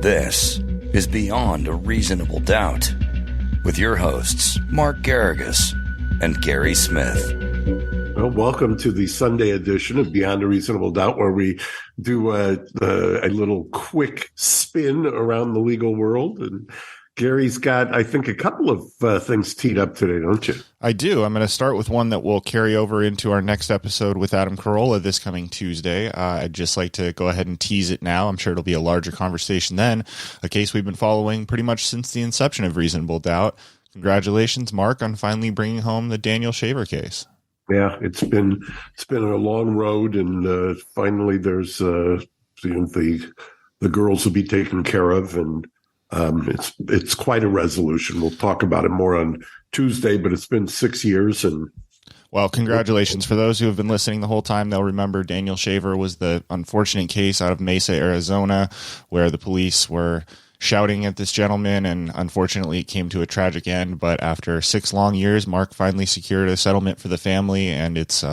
This is Beyond a Reasonable Doubt with your hosts, Mark Garrigus and Gary Smith. Well, welcome to the Sunday edition of Beyond a Reasonable Doubt, where we do a little quick spin around the legal world. And Gary's got, I think, a couple of things teed up today, don't you? I do. I'm going to start with one that will carry over into our next episode with Adam Carolla this coming Tuesday. I'd just like to go ahead and tease it now. I'm sure it'll be a larger conversation then, a case we've been following pretty much since the inception of Reasonable Doubt. Congratulations, Mark, on finally bringing home the Daniel Shaver case. Yeah, it's been a long road, and finally there's the girls will be taken care of, and it's quite a resolution. We'll talk about it more on Tuesday, but it's been 6 years. And well, congratulations. For those who have been listening the whole time, they'll remember Daniel Shaver was the unfortunate case out of Mesa, Arizona, where the police were shouting at this gentleman, and unfortunately it came to a tragic end. But after 6 long years, Mark finally secured a settlement for the family, and it's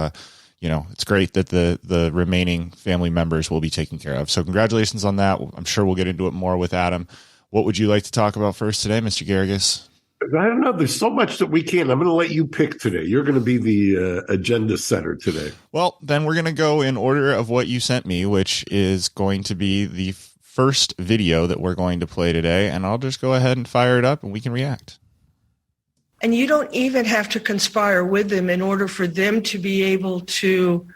great that the remaining family members will be taken care of. So congratulations on that. I'm sure we'll get into it more with Adam. What would you like to talk about first today, Mr. Garrigus? I don't know. There's so much that we can. I'm going to let you pick today. You're going to be the agenda setter today. Well, then we're going to go in order of what you sent me, which is going to be the first video that we're going to play today. And I'll just go ahead and fire it up and we can react. And you don't even have to conspire with them in order for them to be able to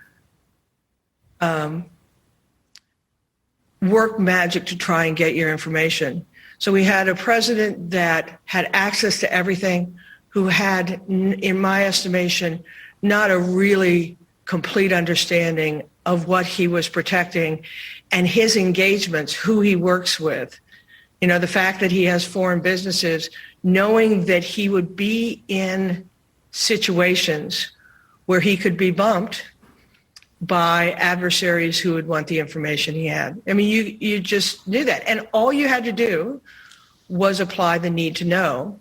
work magic to try and get your information. So we had a president that had access to everything, who had, in my estimation, not a really complete understanding of what he was protecting and his engagements, who he works with. You know, the fact that he has foreign businesses, knowing that he would be in situations where he could be bumped by adversaries who would want the information he had. I mean, you just knew that. And all you had to do was apply the need to know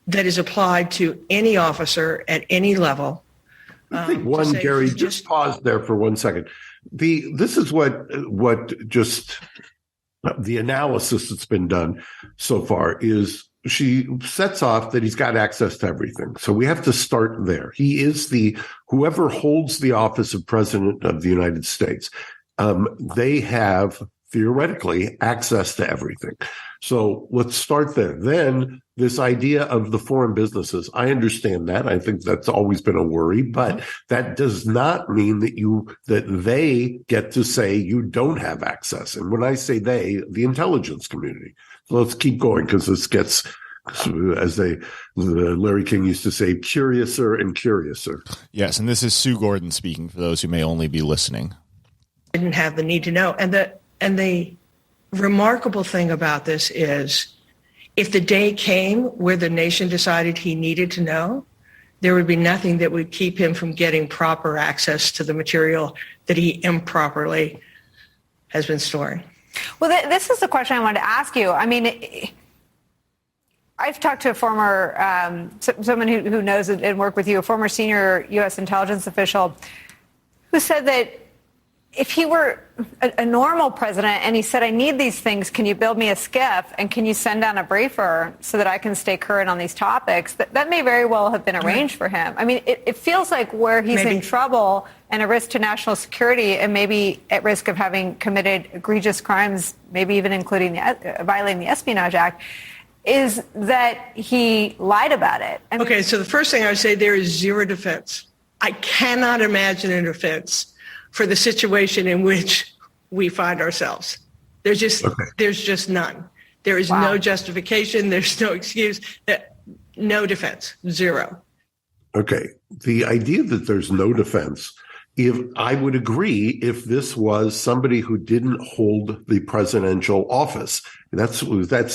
that is applied to any officer at any level. I think Gary, just pause there for 1 second. This is what just the analysis that's been done so far is she sets off that he's got access to everything. So we have to start there. He is whoever holds the office of President of the United States. They have theoretically access to everything. So let's start there. Then this idea of the foreign businesses, I understand that. I think that's always been a worry, but that does not mean that they get to say you don't have access. And when I say they, the intelligence community. So let's keep going, because this gets, as Larry King used to say, curiouser and curiouser. Yes, and this is Sue Gordon speaking for those who may only be listening. Didn't have the need to know. And the remarkable thing about this is, if the day came where the nation decided he needed to know, there would be nothing that would keep him from getting proper access to the material that he improperly has been storing. Well, this is the question I wanted to ask you. I mean, I've talked to a former, someone who knows it and worked with you, a former senior U.S. intelligence official, who said that if he were a normal president and he said, I need these things, can you build me a skiff and can you send down a briefer so that I can stay current on these topics? That may very well have been arranged for him. I mean, it feels like where he's in trouble and a risk to national security and maybe at risk of having committed egregious crimes, maybe even including violating the Espionage Act, is that he lied about it. Okay, so the first thing I would say, there is zero defense. I cannot imagine a defense for the situation in which we find ourselves. There's just none. There is no justification. There's no excuse. No defense. Zero. Okay. The idea that there's no defense, if I would agree if this was somebody who didn't hold the presidential office. That's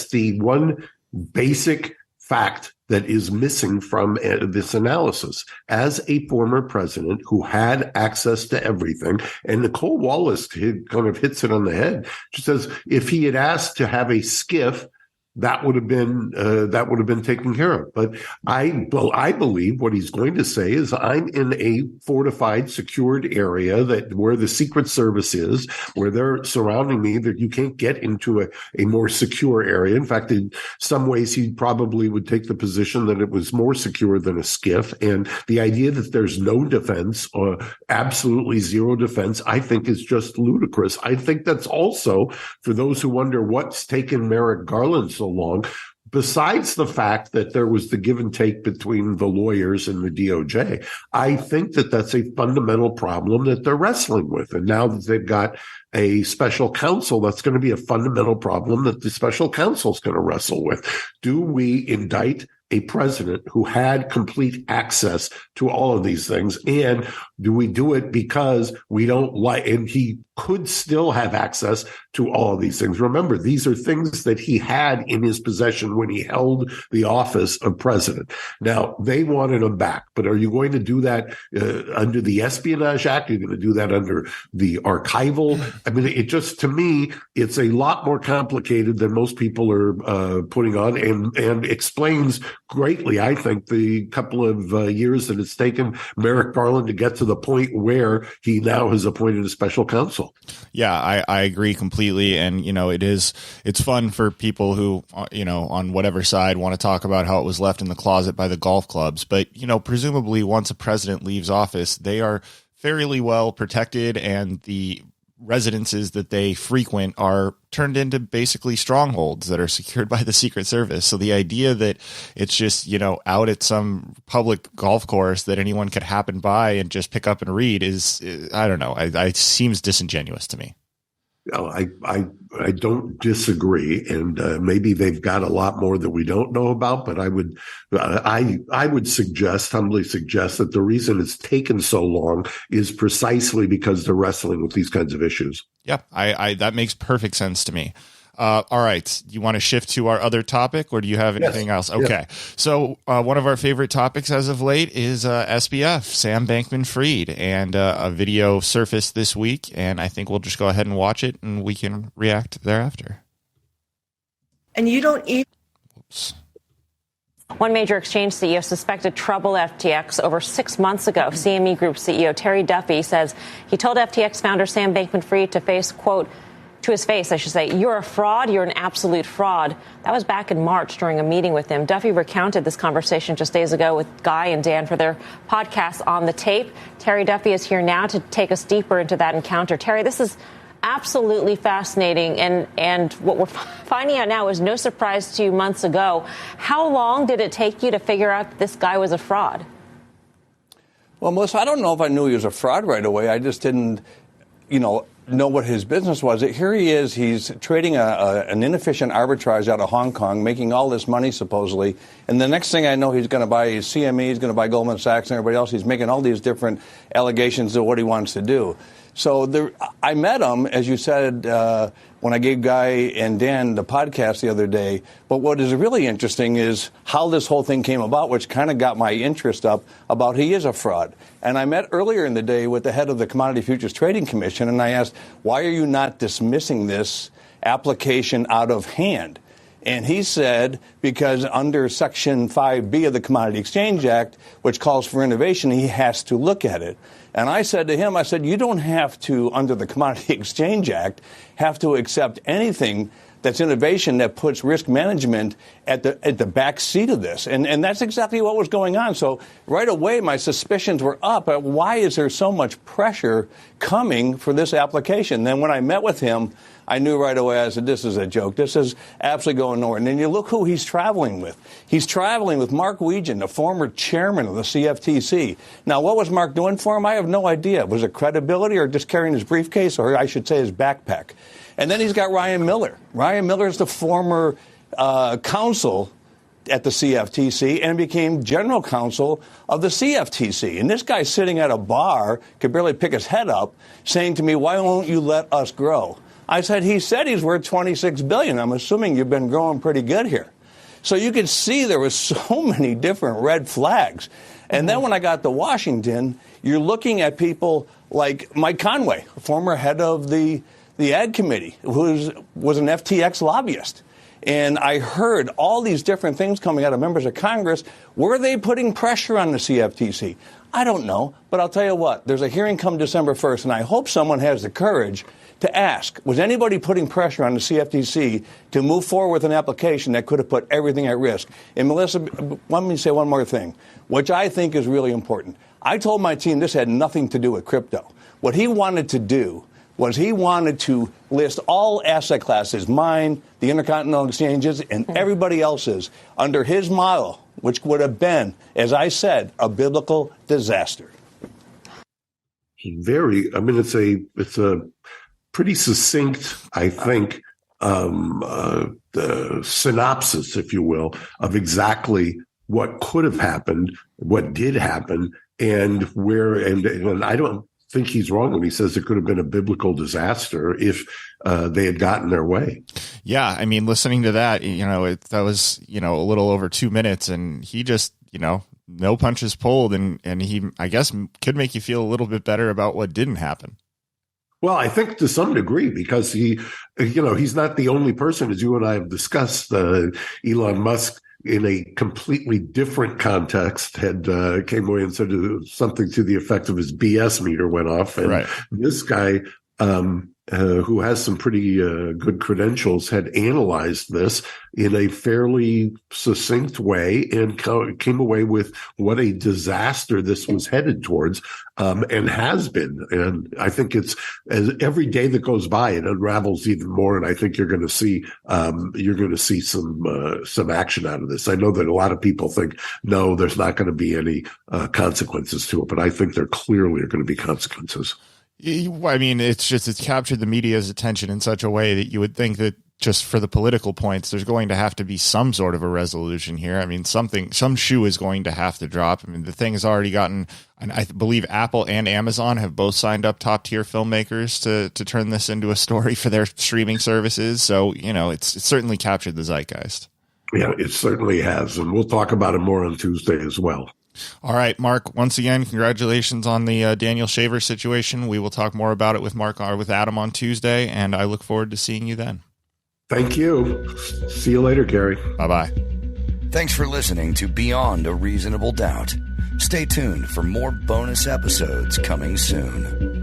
the one basic fact that is missing from this analysis. As a former president who had access to everything, and Nicole Wallace kind of hits it on the head. She says if he had asked to have a skiff that would have been taken care of. But I believe what he's going to say is, I'm in a fortified, secured area where the Secret Service is, where they're surrounding me, that you can't get into a more secure area. In fact, in some ways, he probably would take the position that it was more secure than a SCIF. And the idea that there's no defense or absolutely zero defense, I think is just ludicrous. I think that's also, for those who wonder what's taken Merrick Garland so long, besides the fact that there was the give and take between the lawyers and the DOJ, I think that that's a fundamental problem that they're wrestling with. And now that they've got a special counsel, that's going to be a fundamental problem that the special counsel is going to wrestle with. Do we indict a president who had complete access to all of these things? And do we do it because we don't like, and he could still have access to all of these things? Remember, these are things that he had in his possession when he held the office of president. Now, they wanted him back, but are you going to do that under the Espionage Act? Are you going to do that under the archival? I mean, it just, to me, it's a lot more complicated than most people are putting on, and explains greatly, I think, the couple of years that it's taken Merrick Garland to get to the point where he now has appointed a special counsel. Yeah, I agree completely. And, it's fun for people who, on whatever side want to talk about how it was left in the closet by the golf clubs. But, presumably once a president leaves office, they are fairly well protected, and the residences that they frequent are turned into basically strongholds that are secured by the Secret Service. So the idea that it's just, out at some public golf course that anyone could happen by and just pick up and read is I don't know. It seems disingenuous to me. I don't disagree, and maybe they've got a lot more that we don't know about. But I would humbly suggest that the reason it's taken so long is precisely because they're wrestling with these kinds of issues. Yeah, I that makes perfect sense to me. All right. You want to shift to our other topic, or do you have anything else? Okay. Yeah. So one of our favorite topics as of late is SBF, Sam Bankman-Fried, and a video surfaced this week, and I think we'll just go ahead and watch it, and we can react thereafter. And you don't even... Oops. One major exchange CEO suspected trouble at FTX over 6 months ago. CME Group CEO Terry Duffy says he told FTX founder Sam Bankman-Fried to face, quote, to his face, I should say, "You're a fraud. You're an absolute fraud." That was back in March during a meeting with him. Duffy recounted this conversation just days ago with Guy and Dan for their podcast On the Tape. Terry Duffy is here now to take us deeper into that encounter. Terry, this is absolutely fascinating. And what we're finding out now is no surprise to you months ago. How long did it take you to figure out that this guy was a fraud? Well, Melissa, I don't know if I knew he was a fraud right away. I just didn't, know what his business was. Here he is. He's trading an inefficient arbitrage out of Hong Kong, making all this money supposedly. And the next thing I know, he's going to buy CME, he's going to buy Goldman Sachs and everybody else. He's making all these different allegations of what he wants to do. So I met him, as you said, when I gave Guy and Dan the podcast the other day. But what is really interesting is how this whole thing came about, which kind of got my interest up about he is a fraud. And I met earlier in the day with the head of the Commodity Futures Trading Commission, and I asked, why are you not dismissing this application out of hand? And he said, because under Section 5B of the Commodity Exchange Act, which calls for innovation, he has to look at it. And I said to him, you don't have to, under the Commodity Exchange Act, have to accept anything that's innovation that puts risk management at the back seat of this. And that's exactly what was going on. So right away, my suspicions were up. Why is there so much pressure coming for this application? Then when I met with him, I knew right away, I said, this is a joke. This is absolutely going nowhere. And then you look who he's traveling with. He's traveling with Mark Wiegand, the former chairman of the CFTC. Now, what was Mark doing for him? I have no idea. Was it credibility or just carrying his briefcase, or I should say his backpack? And then he's got Ryan Miller. Ryan Miller is the former counsel at the CFTC and became general counsel of the CFTC. And this guy's sitting at a bar, could barely pick his head up, saying to me, why won't you let us grow? I said, he said he's worth $26 billion. I'm assuming you've been growing pretty good here. So you could see there was so many different red flags. And then when I got to Washington, you're looking at people like Mike Conway, former head of the Ad Committee, who was an FTX lobbyist. And I heard all these different things coming out of members of Congress. Were they putting pressure on the CFTC? I don't know. But I'll tell you what, there's a hearing come December 1st, and I hope someone has the courage to ask, was anybody putting pressure on the CFTC to move forward with an application that could have put everything at risk? And Melissa, let me say one more thing, which I think is really important. I told my team this had nothing to do with crypto. What he wanted to do was he wanted to list all asset classes, mine, the intercontinental exchanges, and everybody else's, under his model, which would have been, as I said, a biblical disaster. It's a pretty succinct, I think, synopsis, if you will, of exactly what could have happened, what did happen, and where. And I don't think he's wrong when he says it could have been a biblical disaster if they had gotten their way. Yeah, I mean, listening to that, that was a little over 2 minutes, and he just no punches pulled, and he, I guess, could make you feel a little bit better about what didn't happen. Well, I think to some degree, because he's not the only person, as you and I have discussed. Elon Musk, in a completely different context, had came away and said something to the effect of his BS meter went off. And right. This guy, who has some pretty good credentials, had analyzed this in a fairly succinct way and came away with what a disaster this was headed towards, and has been. And I think it's, as every day that goes by, it unravels even more. And I think you're going to see some action out of this. I know that a lot of people think, no, there's not going to be any consequences to it, but I think there clearly are going to be consequences. I mean, it's captured the media's attention in such a way that you would think that just for the political points, there's going to have to be some sort of a resolution here. I mean, some shoe is going to have to drop. I mean, the thing has already gotten, and I believe Apple and Amazon have both signed up top tier filmmakers to turn this into a story for their streaming services. So, it's certainly captured the zeitgeist. Yeah, it certainly has. And we'll talk about it more on Tuesday as well. All right, Mark, once again, congratulations on the Daniel Shaver situation. We will talk more about it with with Adam on Tuesday, and I look forward to seeing you then. Thank you. See you later, Gary. Bye-bye. Thanks for listening to Beyond a Reasonable Doubt. Stay tuned for more bonus episodes coming soon.